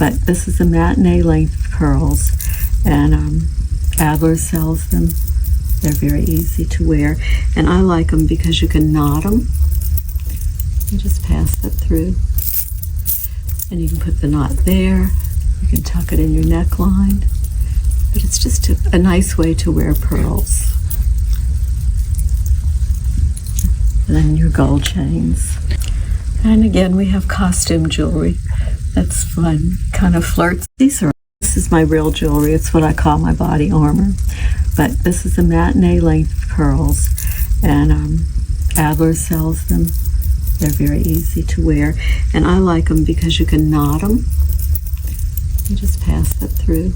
But this is a matinee length pearls, and Adler sells them. They're very easy to wear, and I like them because you can knot them. You just pass that through, and you can put the knot there. You can tuck it in your neckline, but it's just a nice way to wear pearls. And then your gold chains. And again, we have costume jewelry. That's fun, kind of flirts. This is my real jewelry. It's what I call my body armor. But this is a matinee length pearls, and Adler sells them. They're very easy to wear, and I like them because you can knot them. You just pass that through,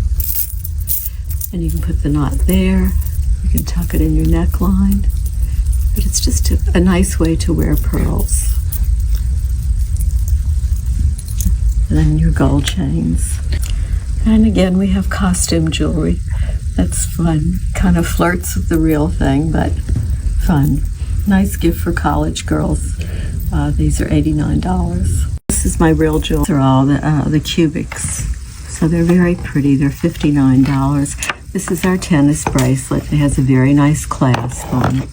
and you can put the knot there. You can tuck it in your neckline, but it's just a nice way to wear pearls. And then your gold chains. And again, we have costume jewelry. That's fun, kind of flirts with the real thing, but fun. Nice gift for college girls. These are $89. This is my real jewelry. These are all the cubics. So they're very pretty. They're $59. This is our tennis bracelet. It has a very nice clasp on it.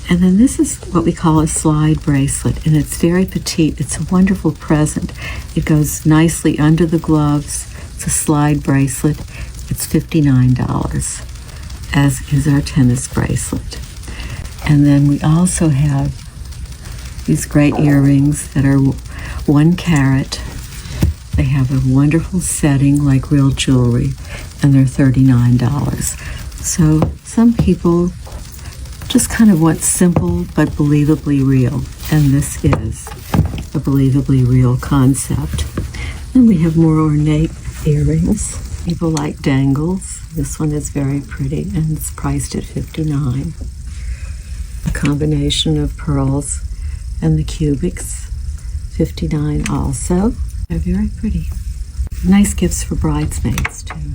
And then this is what we call a slide bracelet, and it's very petite. It's a wonderful present. It goes nicely under the gloves. It's a slide bracelet. It's $59, as is our tennis bracelet. And then we also have these great earrings that are 1 carat. They have a wonderful setting like real jewelry, and they're $39. So some people just kind of want simple but believably real, and this is a believably real concept. Then we have more ornate earrings. People like dangles. This one is very pretty, and it's priced at $59. A combination of pearls and the cubics, $59 also. They're very pretty. Nice gifts for bridesmaids too.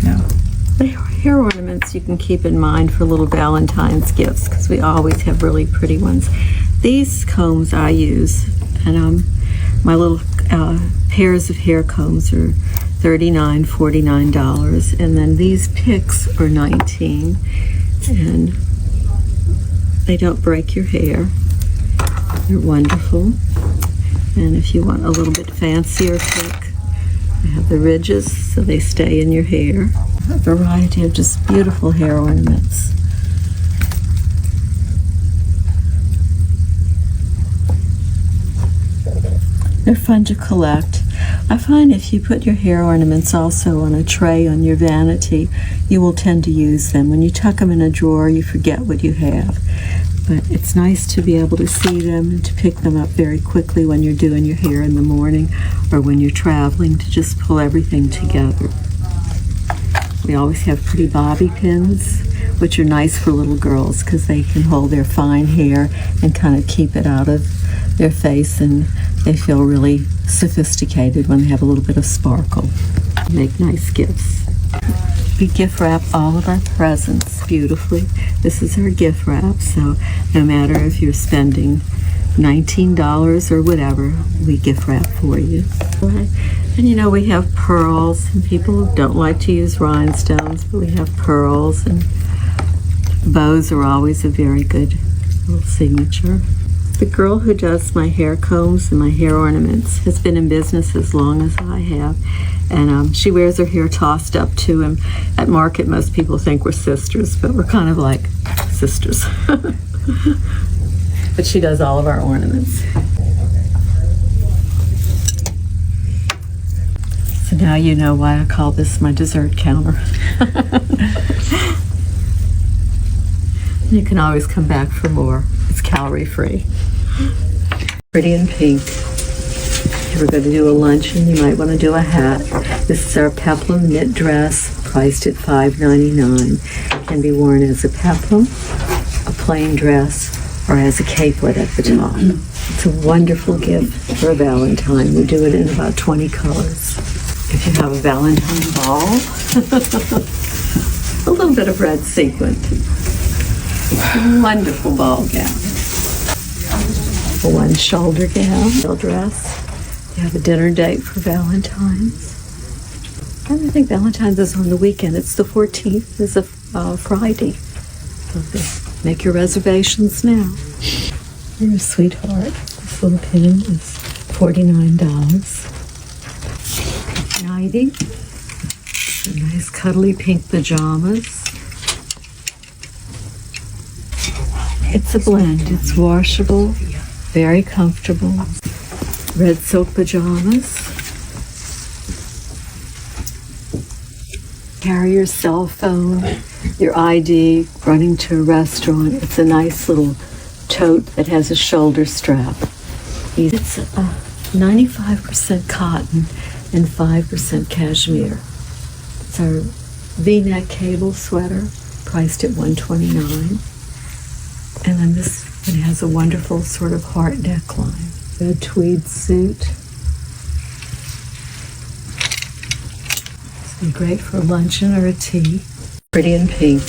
No. The hair ornaments you can keep in mind for little Valentine's gifts, because we always have really pretty ones. These combs I use, and my little pairs of hair combs are $39, $49, and then these picks are $19, and they don't break your hair. They're wonderful. And if you want a little bit fancier pick, they have the ridges so they stay in your hair. A variety of just beautiful hair ornaments. They're fun to collect. I find if you put your hair ornaments also on a tray on your vanity, you will tend to use them. When you tuck them in a drawer, you forget what you have. But it's nice to be able to see them and to pick them up very quickly when you're doing your hair in the morning or when you're traveling, to just pull everything together. We always have pretty bobby pins, which are nice for little girls because they can hold their fine hair and kind of keep it out of their face, and they feel really sophisticated when they have a little bit of sparkle. Make nice gifts. We gift wrap all of our presents beautifully. This is our gift wrap, so no matter if you're spending $19 or whatever, we gift wrap for you. And you know, we have pearls, and people don't like to use rhinestones, but we have pearls, and bows are always a very good little signature. The girl who does my hair combs and my hair ornaments has been in business as long as I have, and she wears her hair tossed up too. And at market, most people think we're sisters, but we're kind of like sisters. But she does all of our ornaments. So now you know why I call this my dessert counter. You can always come back for more. It's calorie free. Pretty in pink. If we're going to do a luncheon, you might want to do a hat. This is our peplum knit dress, priced at $5.99. It can be worn as a peplum, a plain dress, or as a capelet at the top. It's a wonderful gift for a Valentine. We do it in about 20 colors. If you have a Valentine ball, a little bit of red sequin. Wonderful ball gown. A one shoulder gown, dress, You have a dinner date for Valentine's. And I think Valentine's is on the weekend. It's the 14th. It's a Friday. So make your reservations now. You're a sweetheart. This little pin is $49. Nighty. Some nice cuddly pink pajamas. It's a blend. It's washable, very comfortable. Red silk pajamas. Carry your cell phone, your ID, running to a restaurant. It's a nice little tote that has a shoulder strap. It's 95% cotton and 5% cashmere. It's our V-neck cable sweater, priced at $129. And then this one has a wonderful sort of heart neckline. A tweed suit. It's be great for a luncheon or a tea. Pretty in pink.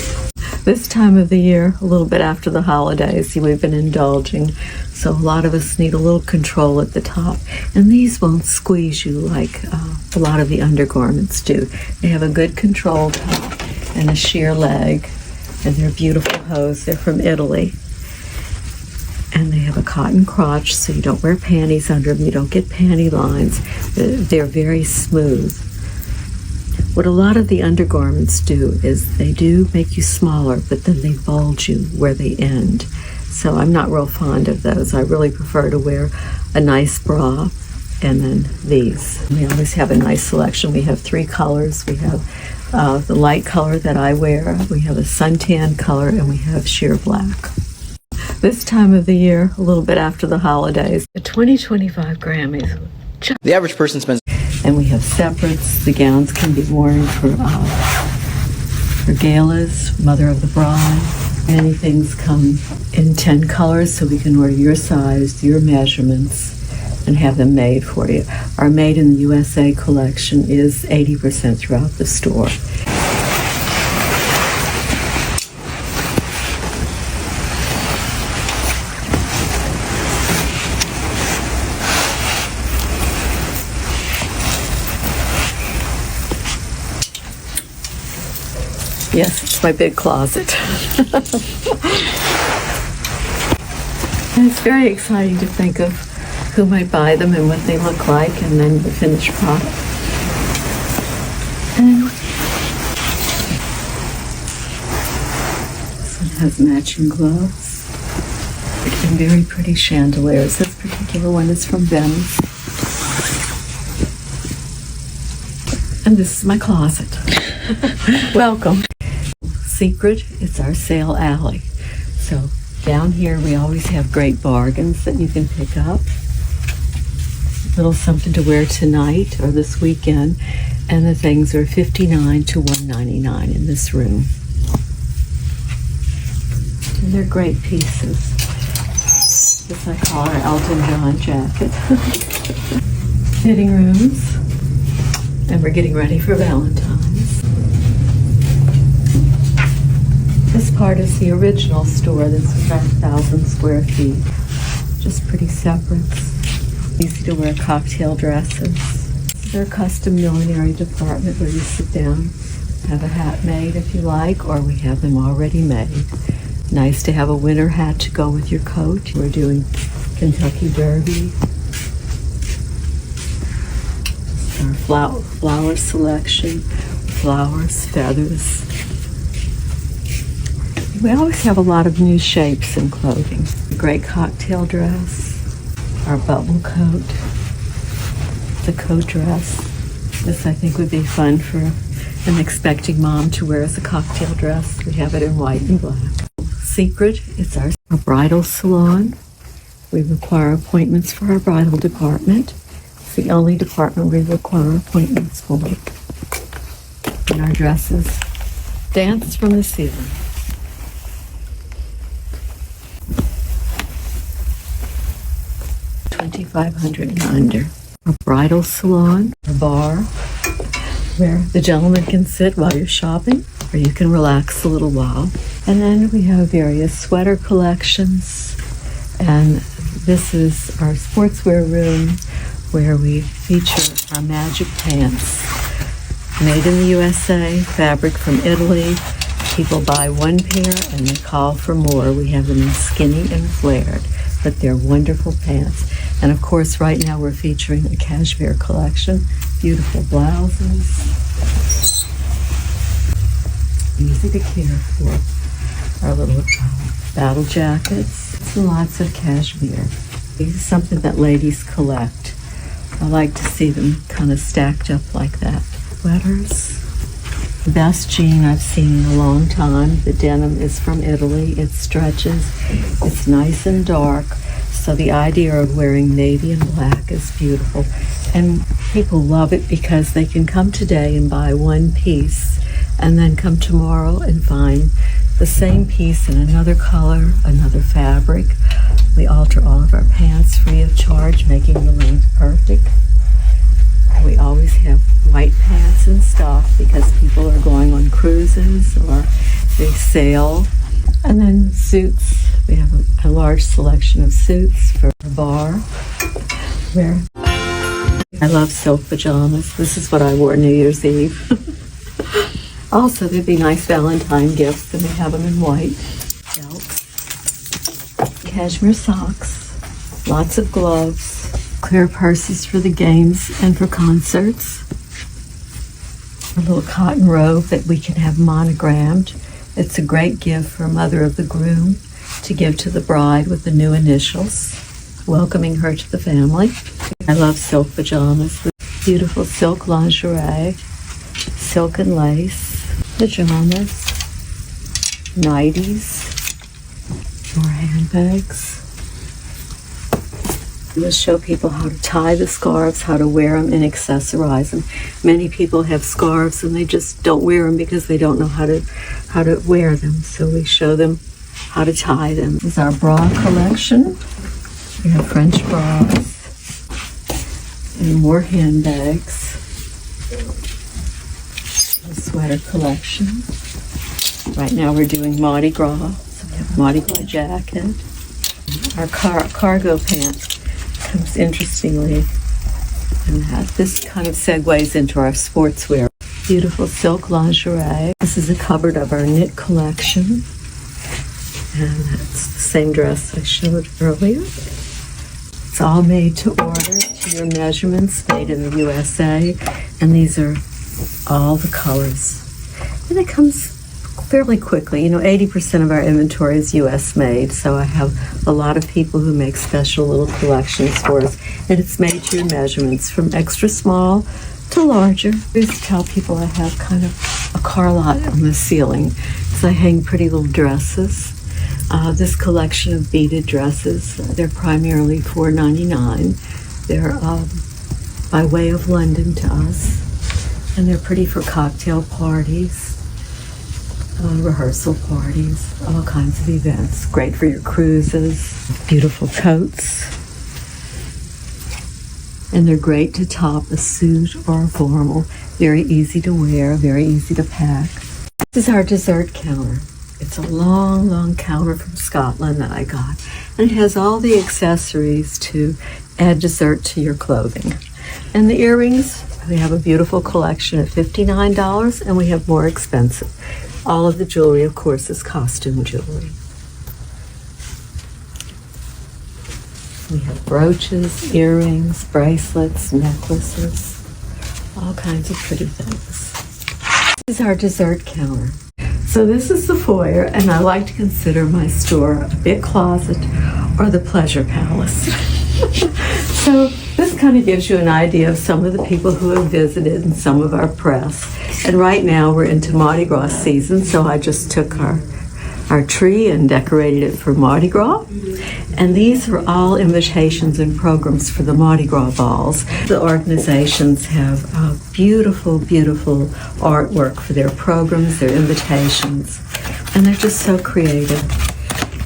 This time of the year, a little bit after the holidays, we've been indulging. So a lot of us need a little control at the top. And these won't squeeze you like a lot of the undergarments do. They have a good control top and a sheer leg. And they're beautiful hose. They're from Italy. And they have a cotton crotch, so you don't wear panties under them. You don't get panty lines. They're very smooth. What a lot of the undergarments do is they do make you smaller, but then they bulge you where they end. So I'm not real fond of those. I really prefer to wear a nice bra and then these. We always have a nice selection. We have 3 colors. We have the light color that I wear. We have a suntan color, and we have sheer black. This time of the year, a little bit after the holidays, the 2025 Grammys. The average person spends... And we have separates. The gowns can be worn for galas, mother of the bride. Many things come in 10 colors, so we can order your size, your measurements, and have them made for you. Our Made in the USA collection is 80% throughout the store. Yes, it's my big closet. And it's very exciting to think of who might buy them and what they look like, and then the finished product. And this one has matching gloves and very pretty chandeliers. This particular one is from Venice. And this is my closet. Welcome. Secret, it's our sale alley. So down here we always have great bargains that you can pick up. A little something to wear tonight or this weekend, and the things are $59 to $199 in this room. And they're great pieces. This I call our Elton John jacket. Fitting rooms, and we're getting ready for Valentine's. This part is the original store. This is about 1,000 square feet. Just pretty separates. Easy to wear cocktail dresses. This is our custom millinery department where you sit down, have a hat made if you like, or we have them already made. Nice to have a winter hat to go with your coat. We're doing Kentucky Derby. Our flower selection, flowers, feathers. We always have a lot of new shapes in clothing. A great cocktail dress, our bubble coat, the coat dress. This I think would be fun for an expecting mom to wear as a cocktail dress. We have it in white and black. Secret, it's our bridal salon. We require appointments for our bridal department. It's the only department we require appointments for. And our dresses dance from the ceiling. $2,500 and under. A bridal salon, a bar, where the gentleman can sit while you're shopping, or you can relax a little while. And then we have various sweater collections, and this is our sportswear room where we feature our magic pants. Made in the USA, fabric from Italy. People buy one pair and they call for more. We have them in skinny and flared, but they're wonderful pants. And of course, right now we're featuring a cashmere collection. Beautiful blouses. Easy to care for. Our little battle jackets and lots of cashmere. This is something that ladies collect. I like to see them kind of stacked up like that. Sweaters. The best jean I've seen in a long time. The denim is from Italy. It stretches. It's nice and dark. So the idea of wearing navy and black is beautiful. And people love it because they can come today and buy one piece and then come tomorrow and find the same piece in another color, another fabric. We alter all of our pants free of charge, making the length perfect. We always have white pants in stock because people are going on cruises or they sail. And then suits. We have a large selection of suits for a bar. Where I love silk pajamas. This is what I wore New Year's Eve. Also, they'd be nice Valentine gifts, and we have them in white. Belts, cashmere socks, lots of gloves, clear purses for the games and for concerts. A little cotton robe that we can have monogrammed. It's a great gift for a mother of the groom to give to the bride with the new initials, welcoming her to the family. I love silk pajamas. Beautiful silk lingerie, silk and lace, pajamas, nighties, more handbags. We'll show people how to tie the scarves, how to wear them and accessorize them. Many people have scarves and they just don't wear them because they don't know how to wear them. So we show them how to tie them. This is our bra collection. We have French bras and more handbags. The sweater collection. Right now we're doing Mardi Gras. So we have Mardi Gras jacket. Our cargo pants comes interestingly in that. This kind of segues into our sportswear. Beautiful silk lingerie. This is a cupboard of our knit collection. And that's the same dress I showed earlier. It's all made to order, to your measurements, made in the USA. And these are all the colors. And it comes fairly quickly. 80% of our inventory is US made, so I have a lot of people who make special little collections for us, and it's made to your measurements from extra small to larger. I used to tell people I have kind of a car lot on the ceiling because I hang pretty little dresses. This collection of beaded dresses, they're primarily $4.99. They're by way of London to us, and they're pretty for cocktail parties. Rehearsal parties, all kinds of events. Great for your cruises. Beautiful coats. And they're great to top a suit or a formal. Very easy to wear, very easy to pack. This is our dessert counter. It's a long, long counter from Scotland that I got. And it has all the accessories to add dessert to your clothing. And the earrings, we have a beautiful collection at $59, and we have more expensive. All of the jewelry, of course, is costume jewelry. We have brooches, earrings, bracelets, necklaces, all kinds of pretty things. This is our dessert counter. So this is the foyer, and I like to consider my store a big closet or the pleasure palace. So this kind of gives you an idea of some of the people who have visited and some of our press. And right now we're into Mardi Gras season, so I just took our tree and decorated it for Mardi Gras. And these are all invitations and programs for the Mardi Gras balls. The organizations have beautiful, beautiful artwork for their programs, their invitations, and they're just so creative.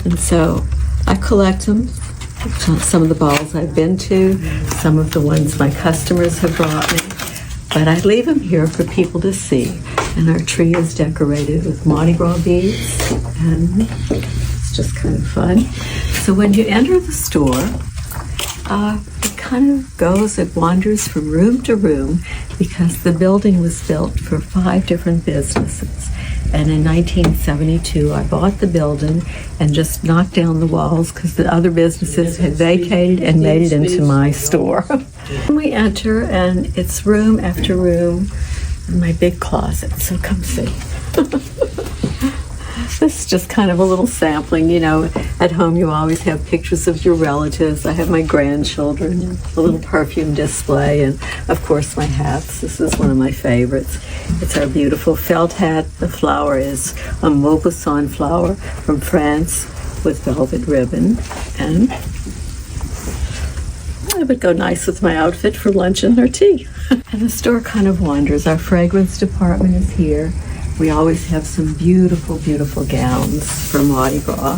And so I collect them. Some of the balls I've been to, some of the ones my customers have brought me, but I leave them here for people to see. And our tree is decorated with Mardi Gras beads, and it's just kind of fun. So when you enter the store, the kind of goes, it wanders from room to room because the building was built for 5 different businesses. And in 1972, I bought the building and just knocked down the walls because the other businesses had vacated and made it into my store. We enter, and it's room after room in my big closet, so come see. This is just kind of a little sampling. You know, at home you always have pictures of your relatives. I have my grandchildren, a little perfume display, and of course my hats. This is one of my favorites. It's our beautiful felt hat. The flower is a Maupassant flower from France with velvet ribbon, and it would go nice with my outfit for luncheon or tea. And the store kind of wanders. Our fragrance department is here. We always have some beautiful, beautiful gowns for Mardi Gras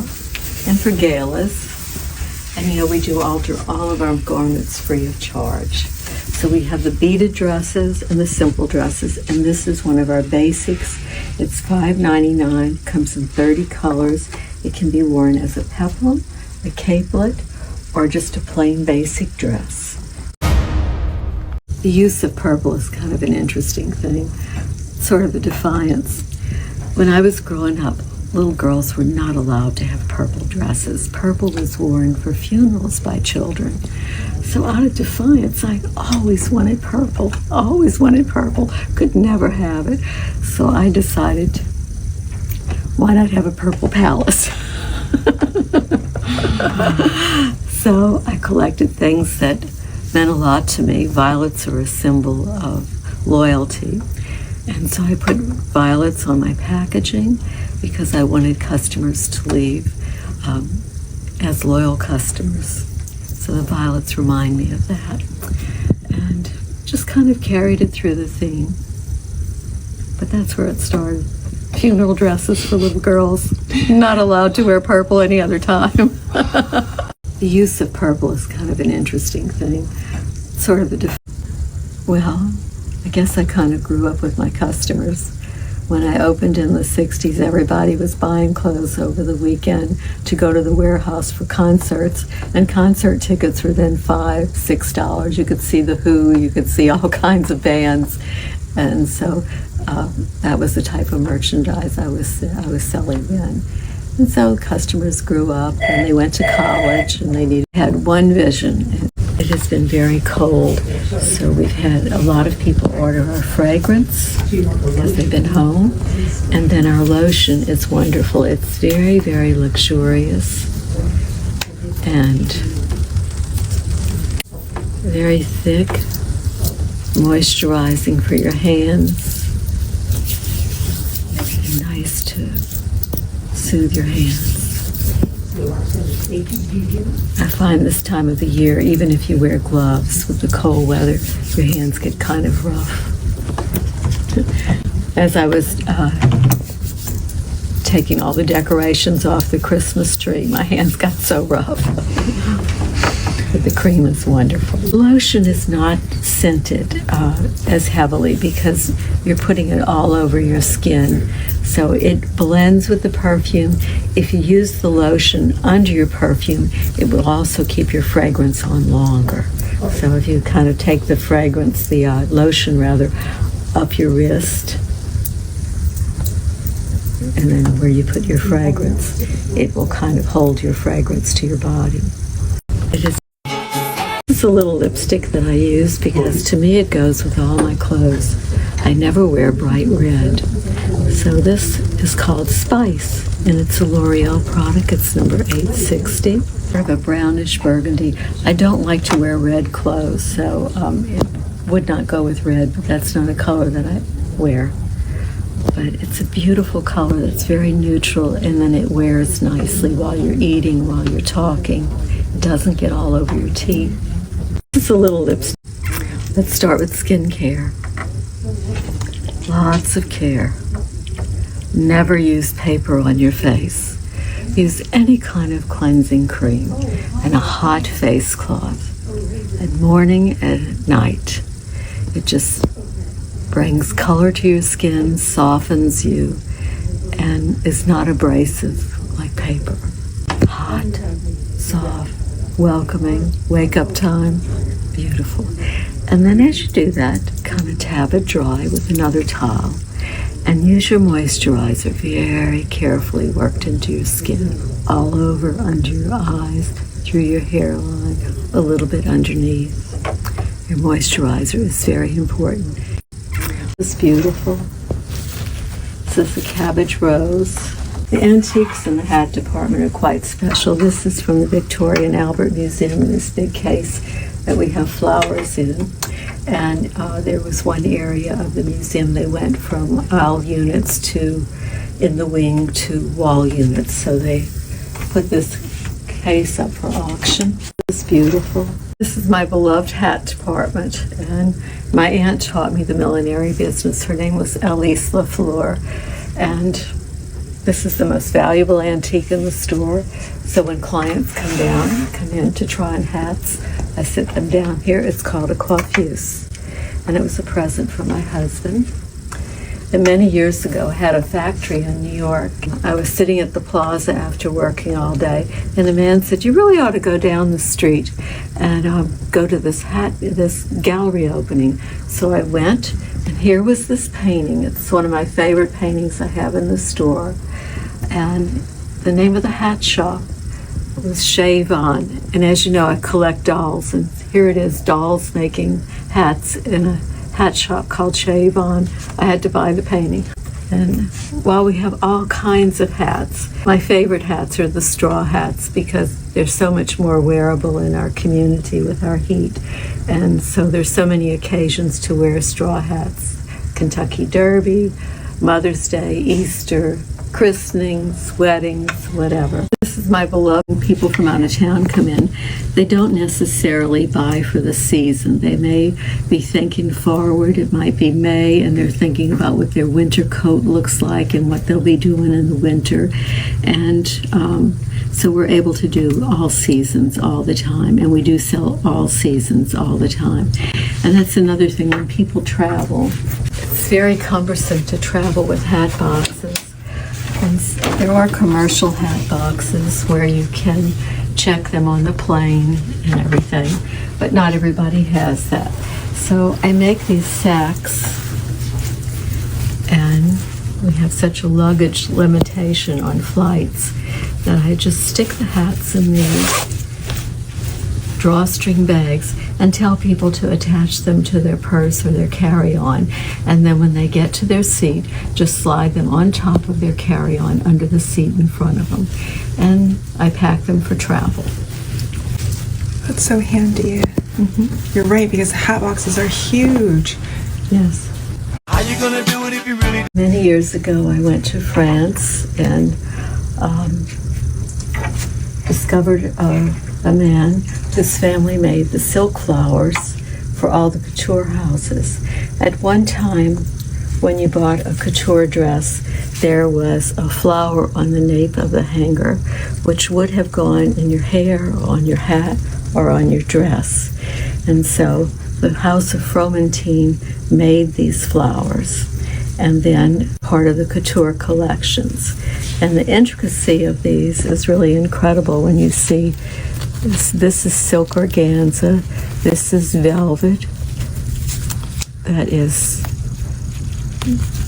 and for galas. And you know, we do alter all of our garments free of charge. So we have the beaded dresses and the simple dresses, and this is one of our basics. It's $5.99, comes in 30 colors. It can be worn as a peplum, a capelet, or just a plain basic dress. The use of purple is kind of an interesting thing, sort of a defiance. When I was growing up, little girls were not allowed to have purple dresses. Purple was worn for funerals by children. So out of defiance, I always wanted purple, could never have it. So I decided, why not have a purple palace? So I collected things that meant a lot to me. Violets are a symbol of loyalty. And so I put violets on my packaging because I wanted customers to leave as loyal customers. So the violets remind me of that. And just kind of carried it through the theme. But that's where it started. Funeral dresses for little girls. Not allowed to wear purple any other time. The use of purple is kind of an interesting thing. Sort of a well, I guess I kind of grew up with my customers. When I opened in the 60s, everybody was buying clothes over the weekend to go to the warehouse for concerts, and concert tickets were then $5, $6. You could see The Who, you could see all kinds of bands, and so that was the type of merchandise I was selling then. And so customers grew up and they went to college and they had one vision. It has been very cold, so we've had a lot of people order our fragrance because they've been home. And then our lotion is wonderful. It's very, very luxurious and very thick, moisturizing for your hands. And nice to soothe your hands. I find this time of the year, even if you wear gloves with the cold weather, your hands get kind of rough. As I was taking all the decorations off the Christmas tree, my hands got so rough. But the cream is wonderful. Lotion is not scented as heavily because you're putting it all over your skin. So it blends with the perfume. If you use the lotion under your perfume, it will also keep your fragrance on longer. So if you kind of take the fragrance, the lotion rather, up your wrist, and then where you put your fragrance, it will kind of hold your fragrance to your body. It's a little lipstick that I use because to me it goes with all my clothes. I never wear bright red. So this is called Spice, and it's a L'Oreal product. It's number 860. Sort of a brownish burgundy. I don't like to wear red clothes, so it would not go with red, but that's not a color that I wear. But it's a beautiful color that's very neutral, and then it wears nicely while you're eating, while you're talking. It doesn't get all over your teeth. It's a little lipstick. Let's start with skincare. Lots of care. Never use paper on your face. Use any kind of cleansing cream and a hot face cloth at morning and at night. It just brings color to your skin, softens you, and is not abrasive like paper. Hot, soft, welcoming, wake up time, beautiful. And then as you do that, kind of tab it dry with another towel and use your moisturizer very carefully worked into your skin, all over, under your eyes, through your hairline, a little bit underneath. Your moisturizer is very important. It's beautiful. This is the cabbage rose. The antiques in the hat department are quite special. This is from the Victorian Albert Museum in this big case that we have flowers in. And there was one area of the museum they went from aisle units to, in the wing, to wall units. So they put this case up for auction. It's beautiful. This is my beloved hat department, and my aunt taught me the millinery business. Her name was Elise Lefluer, and this is the most valuable antique in the store. So when clients come in to try on hats, I sit them down here. It's called a coiffeuse, and it was a present from my husband. And many years ago, I had a factory in New York. I was sitting at the plaza after working all day, and a man said, "You really ought to go down the street and go to this gallery opening." So I went, and here was this painting. It's one of my favorite paintings I have in the store. And the name of the hat shop was Yvonne. And as you know, I collect dolls, and here it is, dolls making hats in a hat shop called Yvonne. I had to buy the painting. And while we have all kinds of hats, my favorite hats are the straw hats because they're so much more wearable in our community with our heat. And so there's so many occasions to wear straw hats. Kentucky Derby, Mother's Day, Easter, christenings, weddings, whatever. This is my beloved. People from out of town come in. They don't necessarily buy for the season. They may be thinking forward. It might be May, and they're thinking about what their winter coat looks like and what they'll be doing in the winter. And so we're able to do all seasons all the time, and we do sell all seasons all the time. And that's another thing, when people travel, it's very cumbersome to travel with hat boxes. And there are commercial hat boxes where you can check them on the plane and everything, but not everybody has that. So I make these sacks, and we have such a luggage limitation on flights that I just stick the hats in these drawstring bags and tell people to attach them to their purse or their carry-on, and then when they get to their seat, just slide them on top of their carry-on under the seat in front of them, and I pack them for travel. That's so handy. You're right, because hat boxes are huge. Yes. How you gonna do it if you really... Many years ago, I went to France and discovered a man whose family made the silk flowers for all the couture houses. At one time, when you bought a couture dress, there was a flower on the nape of the hanger, which would have gone in your hair, or on your hat, or on your dress. And so the House of Valentine made these flowers, and then part of the couture collections. And the intricacy of these is really incredible when you see this is silk organza, this is velvet that is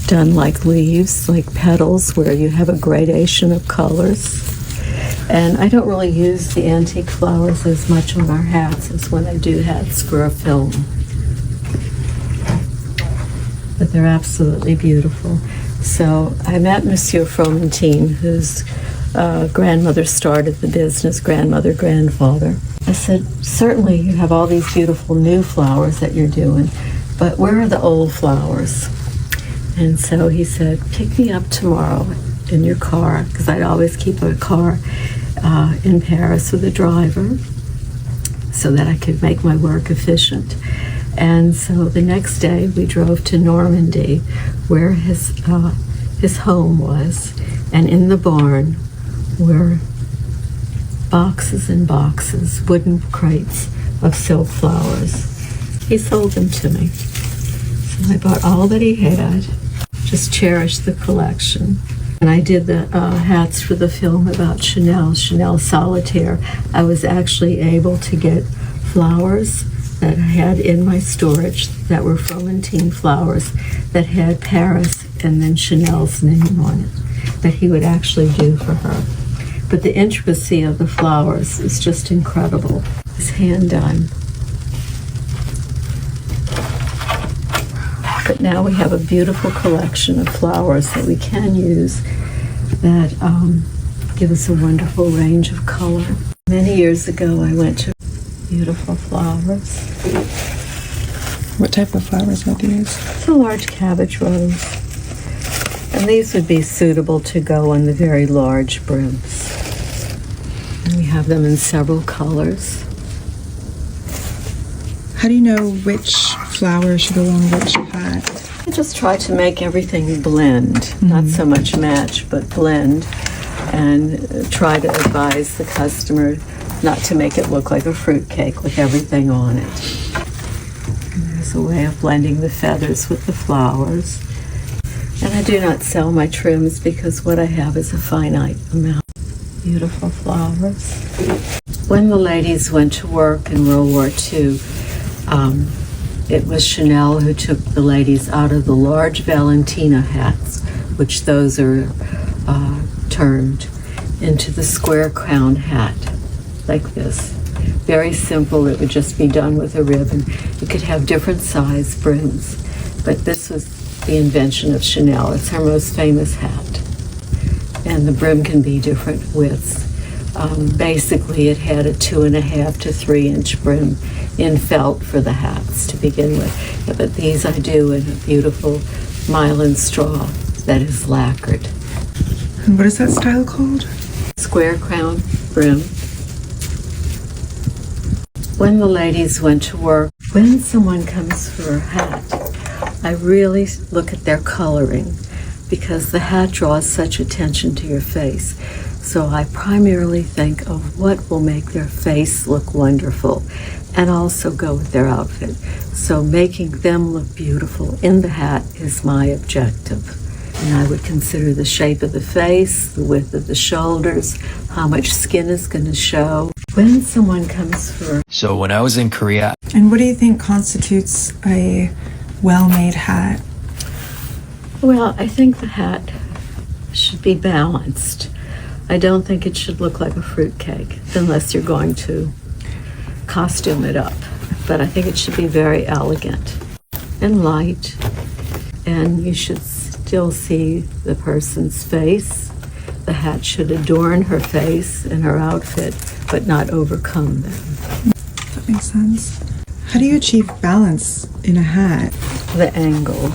done like leaves, like petals, where you have a gradation of colors. And I don't really use the antique flowers as much on our hats as when I do hats for a film. But they're absolutely beautiful. So I met Monsieur Fromentine, whose grandmother started the business, grandfather. I said, certainly you have all these beautiful new flowers that you're doing, but where are the old flowers? And so he said, pick me up tomorrow in your car, because I'd always keep a car in Paris with a driver so that I could make my work efficient. And so the next day we drove to Normandy, where his home was, and in the barn were boxes and boxes, wooden crates of silk flowers. He sold them to me. So I bought all that he had, just cherished the collection, When I did the hats for the film about Chanel Solitaire, I was actually able to get flowers that I had in my storage that were Valentine flowers that had Paris and then Chanel's name on it, that he would actually do for her. But the intricacy of the flowers is just incredible. It's hand done. But now we have a beautiful collection of flowers that we can use that give us a wonderful range of color. Many years ago, I went to beautiful flowers. What type of flowers are these? It's a large cabbage rose. And these would be suitable to go on the very large brims. And we have them in several colors. How do you know which flower should go on which hat? I just try to make everything blend, not so much match, but blend, and try to advise the customer not to make it look like a fruitcake with everything on it. And there's a way of blending the feathers with the flowers. And I do not sell my trims because what I have is a finite amount. Beautiful flowers. When the ladies went to work in World War II, it was Chanel who took the ladies out of the large Valentina hats, which those are termed, into the square crown hat, like this. Very simple. It would just be done with a ribbon. You could have different size brims, but this was the invention of Chanel. It's her most famous hat. And the brim can be different widths. Basically, it had a 2.5 to 3 inch brim in felt for the hats to begin with. Yeah, but these I do in a beautiful myelin straw that is lacquered. And what is that style called? Square crown brim. When the ladies went to work, when someone comes for a hat, I really look at their coloring because the hat draws such attention to your face. So I primarily think of what will make their face look wonderful and also go with their outfit. So making them look beautiful in the hat is my objective. And I would consider the shape of the face, the width of the shoulders, how much skin is going to show. When someone comes for... So when I was in Korea... And what do you think constitutes a well-made hat? Well, I think the hat should be balanced. I don't think it should look like a fruitcake unless you're going to costume it up. But I think it should be very elegant and light. And you should still see the person's face. The hat should adorn her face and her outfit, but not overcome them. That makes sense. How do you achieve balance in a hat? The angle.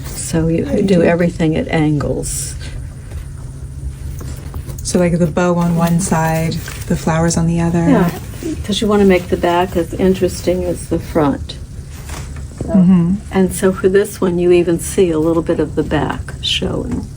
So you do everything at angles. So like the bow on one side, the flowers on the other? Yeah, because you want to make the back as interesting as the front. So, And so for this one, you even see a little bit of the back showing.